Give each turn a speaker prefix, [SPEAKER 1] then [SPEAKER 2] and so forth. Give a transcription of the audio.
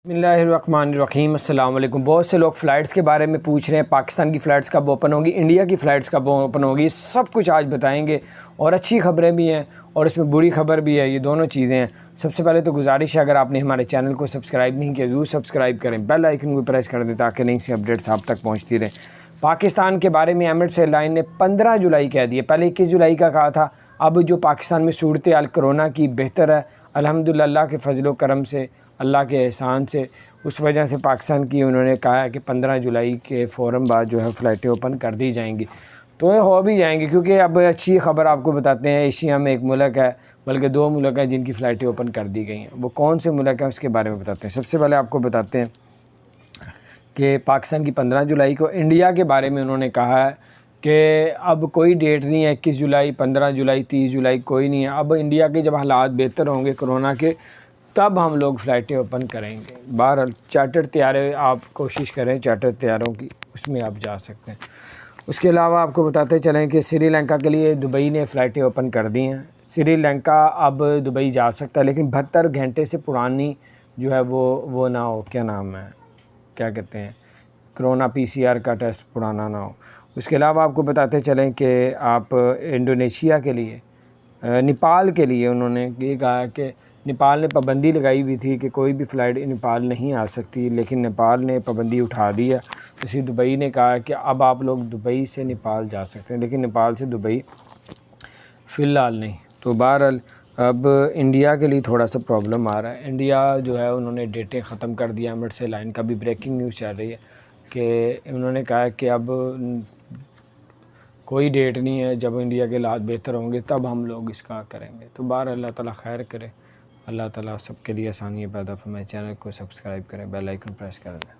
[SPEAKER 1] بسم اللہ الرحمن الرحیم۔ السلام علیکم۔ بہت سے لوگ فلائٹس کے بارے میں پوچھ رہے ہیں، پاکستان کی فلائٹس کب اوپن ہوگی، انڈیا کی فلائٹس کب اوپن ہوگی، سب کچھ آج بتائیں گے، اور اچھی خبریں بھی ہیں اور اس میں بری خبر بھی ہے، یہ دونوں چیزیں ہیں۔ سب سے پہلے تو گزارش ہے، اگر آپ نے ہمارے چینل کو سبسکرائب نہیں کیا ضرور سبسکرائب کریں، بیل آئیکن کو پریس کر دیں تاکہ نئی سی اپڈیٹس آپ تک پہنچتی رہیں۔ پاکستان کے بارے میں ایمریٹس ایئر لائن نے 15 جولائی کہہ دیا، پہلے 21 جولائی کا کہا تھا۔ اب جو پاکستان میں صورتحال کرونا کی بہتر ہے الحمدللہ، اللہ کے فضل و کرم سے، اللہ کے احسان سے، اس وجہ سے پاکستان کی انہوں نے کہا ہے کہ 15 جولائی کے فوراً بعد جو ہے فلائٹیں اوپن کر دی جائیں گی، تو یہ ہو بھی جائیں گی، کیونکہ اب اچھی خبر آپ کو بتاتے ہیں۔ ایشیا میں ایک ملک ہے، بلکہ 2 ملک ہیں جن کی فلائٹیں اوپن کر دی گئی ہیں۔ وہ کون سے ملک ہیں اس کے بارے میں بتاتے ہیں۔ سب سے پہلے آپ کو بتاتے ہیں کہ پاکستان کی 15 جولائی کو، انڈیا کے بارے میں انہوں نے کہا ہے کہ اب کوئی ڈیٹ نہیں ہے، 21 جولائی، 15 جولائی، 30 جولائی کوئی نہیں ہے۔ اب انڈیا کے جب حالات بہتر ہوں گے کرونا کے، تب ہم لوگ فلائٹیں اوپن کریں گے۔ بہرحال چارٹر طیارے آپ کوشش کریں، چارٹر طیاروں کی، اس میں آپ جا سکتے ہیں۔ اس کے علاوہ آپ کو بتاتے چلیں کہ سری لنکا کے لیے دبئی نے فلائٹیں اوپن کر دی ہیں۔ سری لنکا اب دبئی جا سکتا ہے، لیکن 72 گھنٹے سے پرانی جو ہے وہ نہ ہو، کیا نام ہے، کیا کہتے ہیں، کرونا PCR کا ٹیسٹ پرانا نہ ہو۔ اس کے علاوہ آپ کو بتاتے چلیں کہ آپ انڈونیشیا کے لیے، نیپال کے لیے انہوں نے یہ کہا کہ نیپال نے پابندی لگائی ہوئی تھی کہ کوئی بھی فلائٹ نیپال نہیں آ سکتی، لیکن نیپال نے پابندی اٹھا دی ہے۔ اسی دبئی نے کہا کہ اب آپ لوگ دبئی سے نیپال جا سکتے ہیں، لیکن نیپال سے دبئی فی الحال نہیں۔ تو بہرحال اب انڈیا کے لیے تھوڑا سا پرابلم آ رہا ہے۔ انڈیا جو ہے انہوں نے ڈیٹیں ختم کر دیا۔ ایمریٹس ایئر لائن کا بھی بریکنگ نیوز چل رہی ہے کہ انہوں نے کہا کہ اب کوئی ڈیٹ نہیں ہے، جب انڈیا کے حالات بہتر ہوں گے تب ہم لوگ اس کا کریں گے۔ تو بہرحال اللہ تعالیٰ خیر کرے، اللہ تعالیٰ سب کے لیے آسانیاں پیدا فرمائے۔ چینل کو سبسکرائب کریں، بیل آئیکن پریس کر دیں۔